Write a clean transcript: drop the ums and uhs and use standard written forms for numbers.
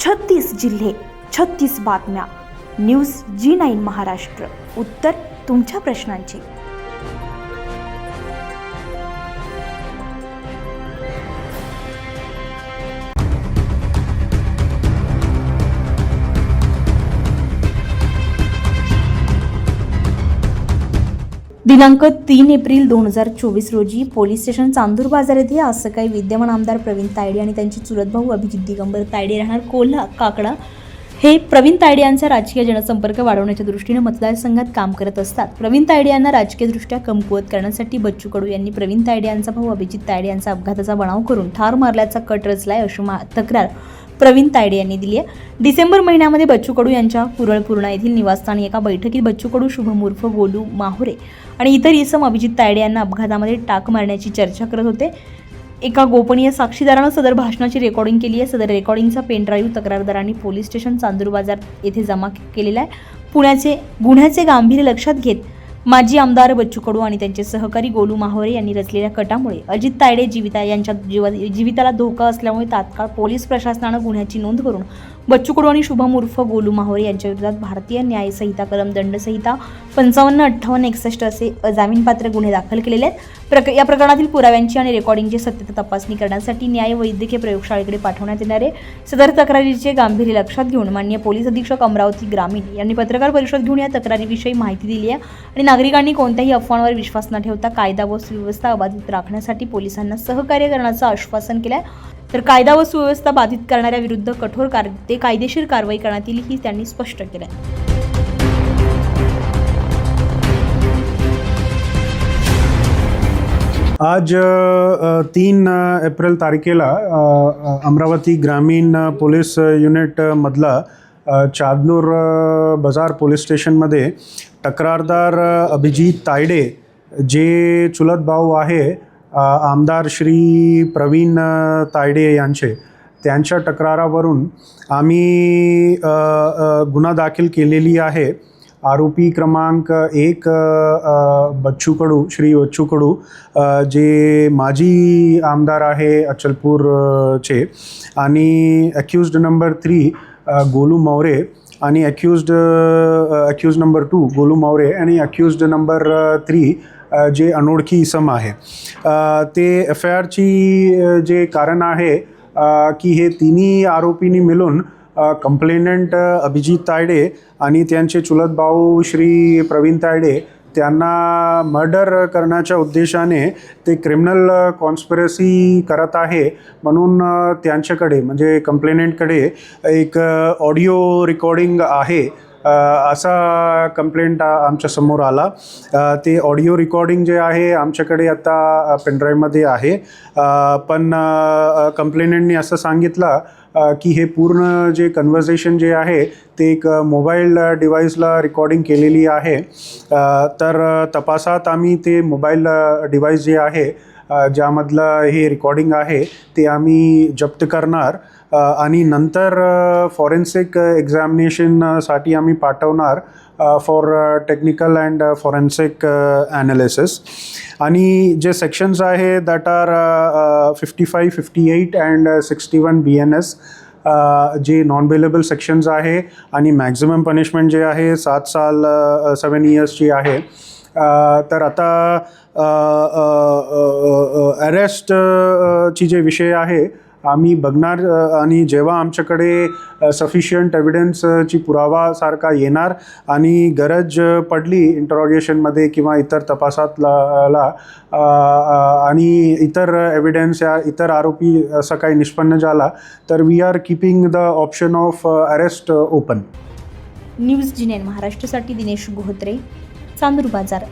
36 जिल्हे, 36 बातम्या. News G9 Maharashtra. उत्तर तुमच्या प्रश्नांची. दिनांक 3 एप्रिल 2024 रोजी पोलीस स्टेशन चांदूर बाजार येथे आज सकाळी विद्यमान आमदार प्रवीण तायडे आणि त्यांचे चुलत भाऊ अभिजित दिगंबर तायडे राहणार कोल्हा काकडा हे प्रवीण तायडे यांचा राजकीय जनसंपर्क वाढवण्याच्या दृष्टीने मतदारसंघात काम करत असतात. प्रवीण तायडे यांना राजकीयदृष्ट्या कमकुवत करण्यासाठी बच्चू कडू यांनी प्रवीण तायडे यांचा भाऊ अभिजित तायडे यांचा अपघाताचा बनाव करून ठार मारल्याचा कट रचलाय अशी तक्रार प्रवीण तायडे यांनी दिली आहे. डिसेंबर महिन्यामध्ये बच्चू कडू यांच्या पूर्णा येथील निवासस्थानी एका बैठकीत बच्चू कडू, शुभम उर्फ गोलू माहुरे आणि इतर इसम अभिजित तायडे यांना अपघातामध्ये टाक मारण्याची चर्चा करत होते. एका गोपनीय साक्षीदारानं सदर भाषणाची रेकॉर्डिंग केली आहे. सदर रेकॉर्डिंगचा पेन ड्राईव्ह तक्रारदारांनी पोलीस स्टेशन चांदूर बाजार येथे जमा केलेला आहे. गुन्ह्याचे गांभीर्य लक्षात घेत माजी आमदार बच्चू कडू आणि त्यांचे सहकारी गोलू माहुरे यांनी रचलेल्या कटामुळे अजित तायडे यांच्या जीविताला धोका असल्यामुळे तात्काळ पोलीस प्रशासनानं गुन्ह्याची नोंद करून बच्चू कडू आणि शुभम उर्फ गोलू माहुरे यांच्या विरोधात भारतीय न्याय संहिता कलम दंडसंहिता 55-58-61 असे अजामीनपात्र गुन्हे दाखल केलेले आहेत. या प्रकरणातील पुराव्यांची आणि रेकॉर्डिंगची सत्यता तपासणी करण्यासाठी न्याय वैद्यकीय प्रयोगशाळेकडे पाठवण्यात येणार आहे. सदर तक्रारीचे गांभीर्य लक्षात घेऊन माननीय पोलीस अधीक्षक अमरावती ग्रामीण यांनी पत्रकार परिषद घेऊन या तक्रारीविषयी माहिती दिली आहे आणि नागरिकांनी कोणत्याही अफवांवर विश्वास न ठेवता कायदा व सुव्यवस्था अबाधित राखण्यासाठी पोलिसांना सहकार्य करण्याचं आश्वासन केलं आहे. तर कायदा व सुव्यवस्था बाधित करणाऱ्या विरुद्ध कठोर कायदेशीर कारवाई करण्यात येईल ही त्यांनी स्पष्ट केलं आहे. आज 3 एप्रिल तारखेला अमरावती ग्रामीण पोलीस युनिट मधला चांदूर बाजार पोलीस स्टेशनमध्ये तक्रारदार अभिजित तायडे जे चुलत भाऊ आहे आमदार श्री प्रवीण तायडे त्यांच्या तक्रारावरून आम्ही गुन्हा दाखल केलेली आहे. आरोपी क्रमांक 1 बच्चू कडू जे माजी आमदार आहे अचलपूरचे आणि अक्यूज्ड नंबर 3 गोलू माहुरे आणि अक्यूज्ड नंबर 2 गोलू माहुरे आणि अक्यूज्ड नंबर 3 जे अनोळखी इसम आहे. ते FIRची जे कारण आहे की हे तिन्ही आरोपींनी मिळून कंप्लेनंट अभिजित तायडे आणि त्यांचे चुलत भाऊ श्री प्रवीण तायडे त्यांना मर्डर करण्याच्या उद्देशाने ते क्रिमिनल कॉन्स्पिरसी करत आहे म्हणून त्यांच्याकडे म्हणजे कंप्लेनंटकडे एक ऑडिओ रेकॉर्डिंग आहे असा कंप्लेंट आमच्या समोर आला. ते ऑडिओ रेकॉर्डिंग जे आहे आमच्याकडे आता पेनड्राईव्हमध्ये आहे. पण कंप्लेनंटनी असं सांगितलं की हे पूर्ण जे कन्व्हर्सेशन जे आहे ते एक मोबाईल डिव्हाइसला रेकॉर्डिंग केलेली आहे. तर तपासात आम्ही ते मोबाईल डिव्हाइस जे आहे ज्यामधलं हे रेकॉर्डिंग आहे ते आम्ही जप्त करणार आणि नंतर फॉरेन्सिक एक्झामिनेशनसाठी आम्ही पाठवणार for technical and forensic analysis. आणि जे सेक्शन्स आहे दॅट आर 55, 58 अँड 61 BNS जे नॉन बेलेबल सेक्शन्स आहे आणि मॅक्झिमम पनिशमेंट जे आहे 7 साल 7 इयर्सची आहे. तर आता अरेस्टची जे विषय आहे आम्ही बघणार आणि जेव्हा आमच्याकडे सफिशियंट एव्हिडन्सची पुरावासारखा येणार आणि गरज पडली इंटरॉगेशनमध्ये किंवा इतर तपासातला आणि इतर एव्हिडन्स या इतर आरोपी असं काही निष्पन्न झाला तर we are keeping the option of arrest open. News G9 महाराष्ट्रासाठी दिनेश गोहत्रे, चांदूर बाजार.